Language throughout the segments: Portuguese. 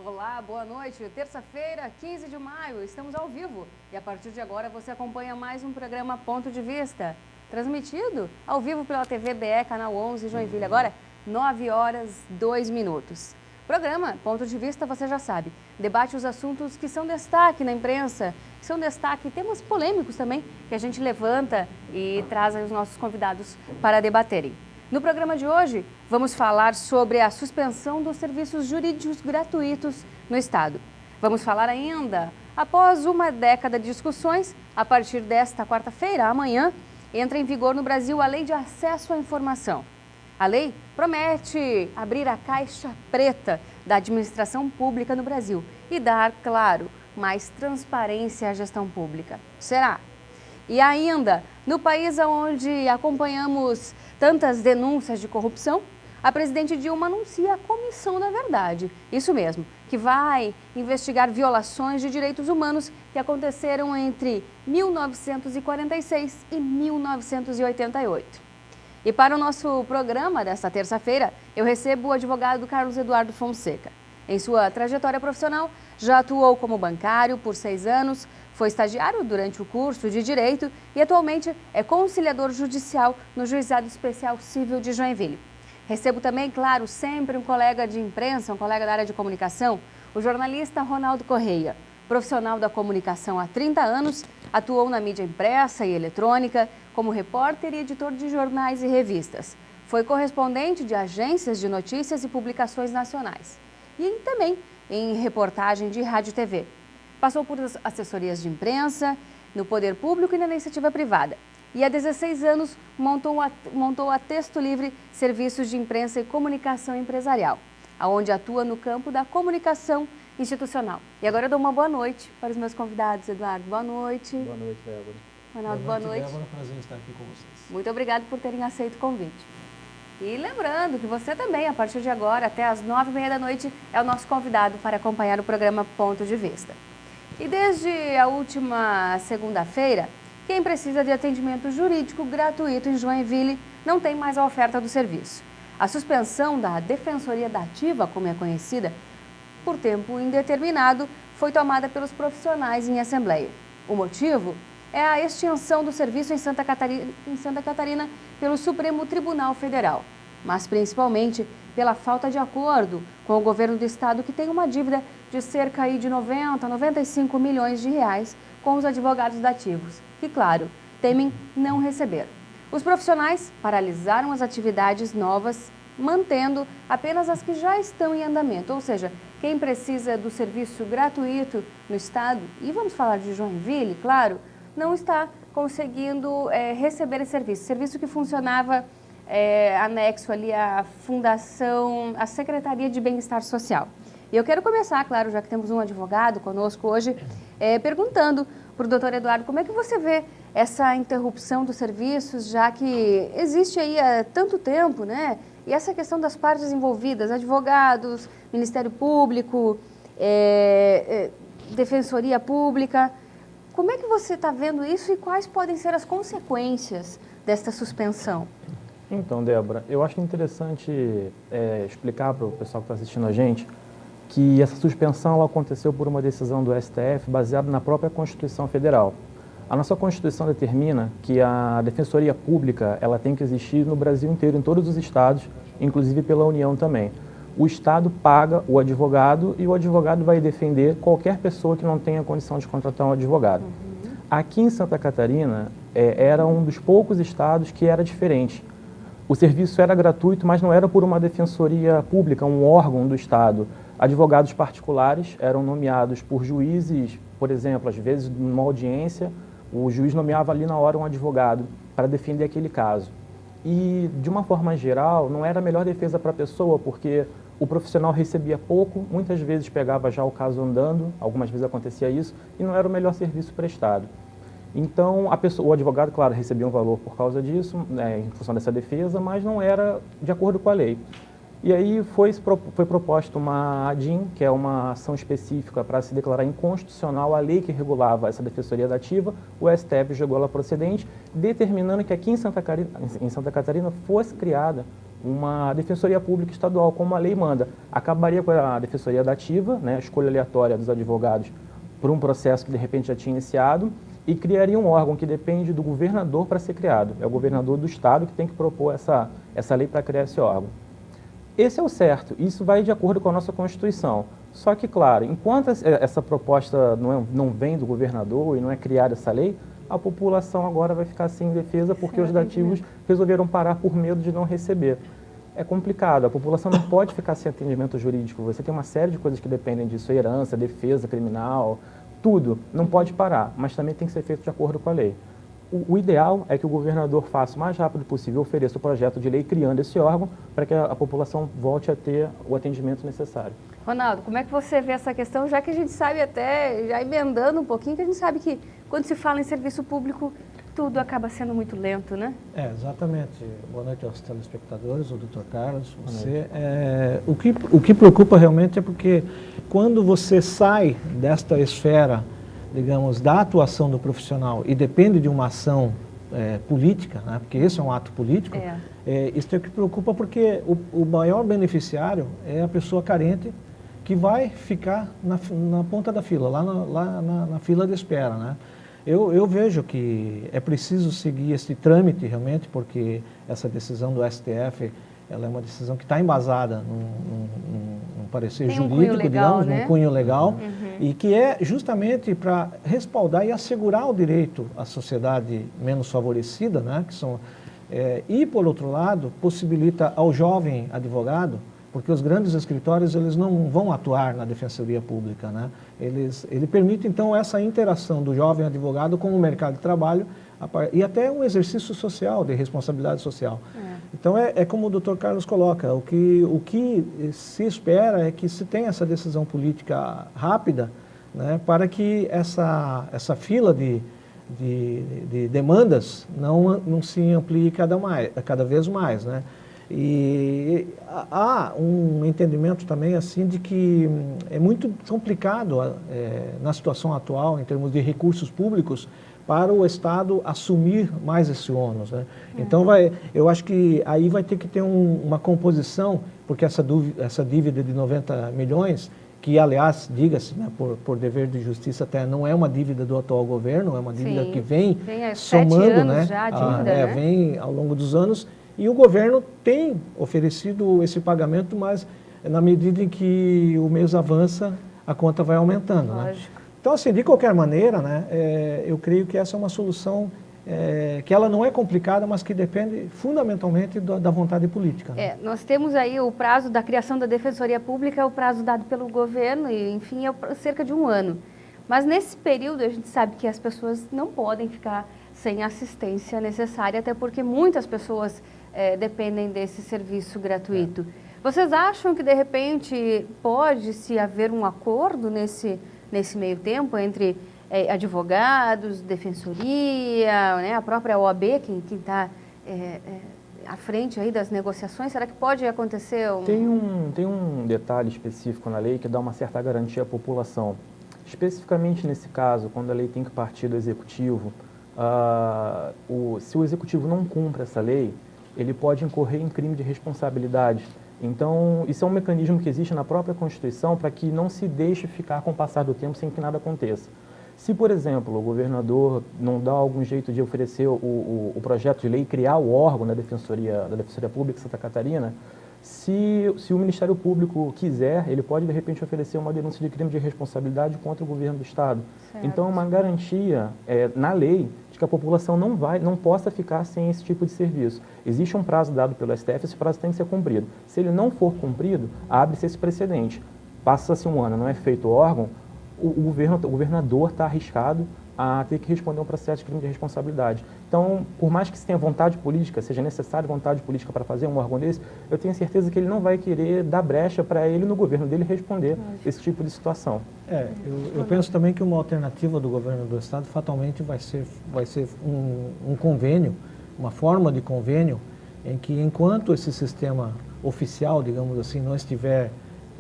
Olá, boa noite. Terça-feira, 15 de maio, estamos ao vivo. E a partir de agora você acompanha mais um programa Ponto de Vista, transmitido ao vivo pela TV BE, Canal 11, Joinville. Agora, 9 horas, 2 minutos. Programa Ponto de Vista, você já sabe, debate os assuntos que são destaque na imprensa, que são destaque, temas polêmicos também, que a gente levanta e traz aí os nossos convidados para debaterem. No programa de hoje, vamos falar sobre a suspensão dos serviços jurídicos gratuitos no Estado. Vamos falar ainda, após uma década de discussões, a partir desta quarta-feira, amanhã, entra em vigor no Brasil a Lei de Acesso à Informação. A lei promete abrir a caixa preta da administração pública no Brasil e dar, claro, mais transparência à gestão pública. Será? E ainda, no país onde acompanhamos tantas denúncias de corrupção, a presidente Dilma anuncia a Comissão da Verdade. Isso mesmo, que vai investigar violações de direitos humanos que aconteceram entre 1946 e 1988. E para o nosso programa desta terça-feira, eu recebo o advogado Carlos Eduardo Fonseca. Em sua trajetória profissional, já atuou como bancário por 6 anos, foi estagiário durante o curso de Direito e atualmente é conciliador judicial no Juizado Especial Civil de Joinville. Recebo também, claro, sempre um colega de imprensa, um colega da área de comunicação, o jornalista Ronaldo Correia. Profissional da comunicação há 30 anos, atuou na mídia impressa e eletrônica, como repórter e editor de jornais e revistas. Foi correspondente de agências de notícias e publicações nacionais. E também em reportagem de rádio e TV. Passou por assessorias de imprensa, no poder público e na iniciativa privada. E há 16 anos montou a Texto Livre Serviços de Imprensa e Comunicação Empresarial, onde atua no campo da comunicação institucional. E agora eu dou uma boa noite para os meus convidados. Eduardo, boa noite. Boa noite, Débora. Ronaldo, boa noite. Débora, prazer em estar aqui com vocês. Muito obrigado por terem aceito o convite. E lembrando que você também, a partir de agora, até às 9h30 da noite, é o nosso convidado para acompanhar o programa Ponto de Vista. E desde a última segunda-feira, quem precisa de atendimento jurídico gratuito em Joinville não tem mais a oferta do serviço. A suspensão da Defensoria da Ativa, como é conhecida, por tempo indeterminado, foi tomada pelos profissionais em assembleia. O motivo é a extinção do serviço em Santa Catarina pelo Supremo Tribunal Federal, mas principalmente pela falta de acordo com o governo do estado, que tem uma dívida de cerca de 90 a 95 milhões de reais com os advogados dativos, que, claro, temem não receber. Os profissionais paralisaram as atividades novas, mantendo apenas as que já estão em andamento, ou seja, quem precisa do serviço gratuito no estado, e vamos falar de Joinville, claro, não está conseguindo receber esse serviço que funcionava anexo ali à Fundação, à Secretaria de Bem-Estar Social. E eu quero começar, claro, já que temos um advogado conosco hoje, perguntando para o doutor Eduardo, como é que você vê essa interrupção dos serviços, já que existe aí há tanto tempo, né? E essa questão das partes envolvidas, advogados, Ministério Público, Defensoria Pública. Como é que você está vendo isso e quais podem ser as consequências desta suspensão? Então, Débora, eu acho interessante explicar para o pessoal que está assistindo a gente que essa suspensão ela aconteceu por uma decisão do STF baseada na própria Constituição Federal. A nossa Constituição determina que a Defensoria Pública ela tem que existir no Brasil inteiro, em todos os estados, inclusive pela União também. O Estado paga o advogado e o advogado vai defender qualquer pessoa que não tenha condição de contratar um advogado. Aqui em Santa Catarina, era um dos poucos estados que era diferente. O serviço era gratuito, mas não era por uma defensoria pública, um órgão do Estado. Advogados particulares eram nomeados por juízes, por exemplo, às vezes numa audiência, o juiz nomeava ali na hora um advogado para defender aquele caso. E, de uma forma geral, não era a melhor defesa para a pessoa, porque o profissional recebia pouco, muitas vezes pegava já o caso andando, algumas vezes acontecia isso, e não era o melhor serviço prestado. Então, o advogado, claro, recebia um valor por causa disso, em função dessa defesa, mas não era de acordo com a lei. E aí foi proposta uma ADIM, que é uma ação específica para se declarar inconstitucional a lei que regulava essa defensoria da ativa. O STF jogou ela procedente, determinando que aqui em Santa Catarina fosse criada uma defensoria pública estadual, como a lei manda. Acabaria com a defensoria dativa, né, a escolha aleatória dos advogados por um processo que de repente já tinha iniciado, e criaria um órgão que depende do governador para ser criado. É o governador do estado que tem que propor essa lei para criar esse órgão. Esse é o certo, isso vai de acordo com a nossa Constituição. Só que, claro, enquanto essa proposta não vem do governador e não é criada essa lei, a população agora vai ficar sem defesa porque os dativos resolveram parar por medo de não receber. É complicado, a população não pode ficar sem atendimento jurídico. Você tem uma série de coisas que dependem disso, herança, defesa criminal, tudo. Não pode parar, mas também tem que ser feito de acordo com a lei. O ideal é que o governador faça o mais rápido possível, ofereça o projeto de lei criando esse órgão para que a população volte a ter o atendimento necessário. Ronaldo, como é que você vê essa questão, já que a gente sabe até, já emendando um pouquinho, que a gente sabe que quando se fala em serviço público, tudo acaba sendo muito lento, né? Exatamente. Boa noite aos telespectadores, o doutor Carlos. O que preocupa realmente é porque quando você sai desta esfera, digamos, da atuação do profissional e depende de uma ação política, né, porque esse é um ato político, isso é o que preocupa porque o maior beneficiário é a pessoa carente que vai ficar na ponta da fila, lá na fila de espera, né? Eu vejo que é preciso seguir esse trâmite realmente, porque essa decisão do STF, ela é uma decisão que está embasada num parecer jurídico, legal, digamos, num cunho legal, e que é justamente para respaldar e assegurar o direito à sociedade menos favorecida, né, que são, e, por outro lado, possibilita ao jovem advogado, porque os grandes escritórios eles não vão atuar na defensoria pública, né? Ele permite, então, essa interação do jovem advogado com o mercado de trabalho e até um exercício social, de responsabilidade social. Então, é como o doutor Carlos coloca, o que se espera é que se tenha essa decisão política rápida, né, para que essa fila de demandas não se amplie cada vez mais, né? E há um entendimento também assim de que é muito complicado na situação atual, em termos de recursos públicos, para o Estado assumir mais esse ônus, né? Então, eu acho que aí vai ter que ter uma composição, porque essa dívida de 90 milhões, que, aliás, diga-se, né, por dever de justiça até, não é uma dívida do atual governo, é uma dívida que vem somando, né? Já a dívida, né? Vem ao longo dos anos, e o governo tem oferecido esse pagamento, mas na medida em que o mês avança, a conta vai aumentando, né? Então, assim, de qualquer maneira, né, eu creio que essa é uma solução que ela não é complicada, mas que depende fundamentalmente da vontade política, né? Nós temos aí o prazo da criação da Defensoria Pública, é o prazo dado pelo governo e, enfim, é cerca de 1 ano. Mas nesse período a gente sabe que as pessoas não podem ficar sem assistência necessária, até porque muitas pessoas dependem desse serviço gratuito. Vocês acham que, de repente, pode-se haver um acordo nesse meio tempo entre advogados, defensoria, né, a própria OAB, quem está à frente aí das negociações? Será que pode acontecer? Tem um detalhe específico na lei que dá uma certa garantia à população. Especificamente nesse caso, quando a lei tem que partir do executivo, se o executivo não cumpre essa lei, ele pode incorrer em crime de responsabilidade. Então, isso é um mecanismo que existe na própria Constituição para que não se deixe ficar com o passar do tempo sem que nada aconteça. Se, por exemplo, o governador não dá algum jeito de oferecer o projeto de lei, criar o órgão da Defensoria Pública de Santa Catarina, se o Ministério Público quiser, ele pode, de repente, oferecer uma denúncia de crime de responsabilidade contra o governo do Estado. Certo. Então, é uma garantia na lei de que a população não possa ficar sem esse tipo de serviço. Existe um prazo dado pelo STF, esse prazo tem que ser cumprido. Se ele não for cumprido, abre-se esse precedente. Passa-se 1 ano, não é feito o órgão, o governador está arriscado a ter que responder a um processo de crime de responsabilidade. Então, por mais que se tenha vontade política, seja necessário vontade política para fazer um órgão desse, eu tenho certeza que ele não vai querer dar brecha para ele, no governo dele, responder esse tipo de situação. Eu penso também que uma alternativa do governo do Estado fatalmente vai ser um convênio, uma forma de convênio, em que enquanto esse sistema oficial, digamos assim, não estiver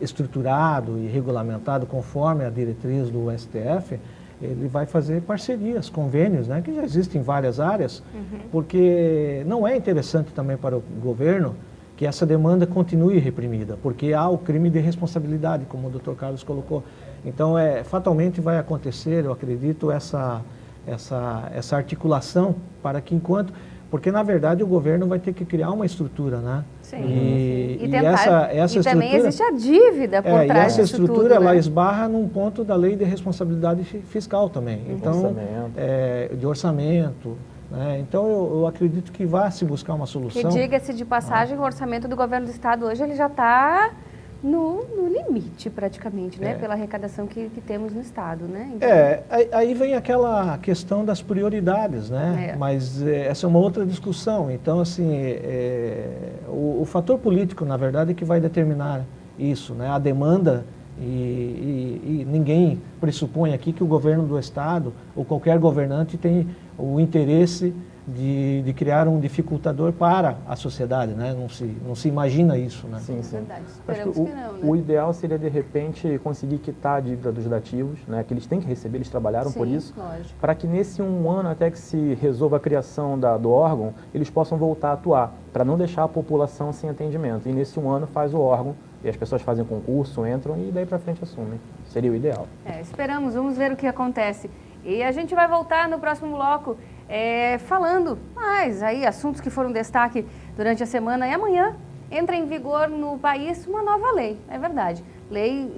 estruturado e regulamentado conforme a diretriz do STF, ele vai fazer parcerias, convênios, né, que já existem em várias áreas, porque não é interessante também para o governo que essa demanda continue reprimida, porque há o crime de responsabilidade, como o Dr. Carlos colocou. Então, fatalmente vai acontecer, eu acredito, essa articulação para que porque na verdade o governo vai ter que criar uma estrutura, né? Sim. E tentar, essa e também estrutura, existe a dívida por trás e essa disso estrutura, tudo, ela né? esbarra num ponto da lei de responsabilidade fiscal também. Então, de orçamento. Né? Então, eu acredito que vai se buscar uma solução. Que diga-se de passagem, o orçamento do governo do estado hoje ele já está no limite praticamente, né? Pela arrecadação que temos no estado, né? Então, aí vem aquela questão das prioridades, né? Mas essa é uma outra discussão. Então, assim, o fator político, na verdade, é que vai determinar isso, né? A demanda e ninguém pressupõe aqui que o governo do estado ou qualquer governante tem o interesse de criar um dificultador para a sociedade, né? Não se imagina isso, né? Sim, sim. Verdade. Acho Esperamos que que não, né? o ideal seria, de repente, conseguir quitar a dívida dos dativos, né? Que eles têm que receber, eles trabalharam por isso, para que nesse 1 ano, até que se resolva a criação do órgão, eles possam voltar a atuar, para não deixar a população sem atendimento. E nesse 1 ano faz o órgão, e as pessoas fazem concurso, entram e daí para frente assumem. Seria o ideal. Esperamos, vamos ver o que acontece. E a gente vai voltar no próximo bloco falando mais aí, assuntos que foram destaque durante a semana. E amanhã entra em vigor no país uma nova lei, é verdade. Lei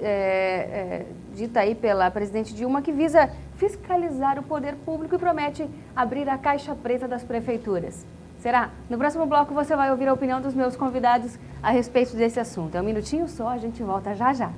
dita aí pela presidente Dilma, que visa fiscalizar o poder público e promete abrir a caixa preta das prefeituras. Será? No próximo bloco você vai ouvir a opinião dos meus convidados a respeito desse assunto. É um minutinho só, a gente volta já já.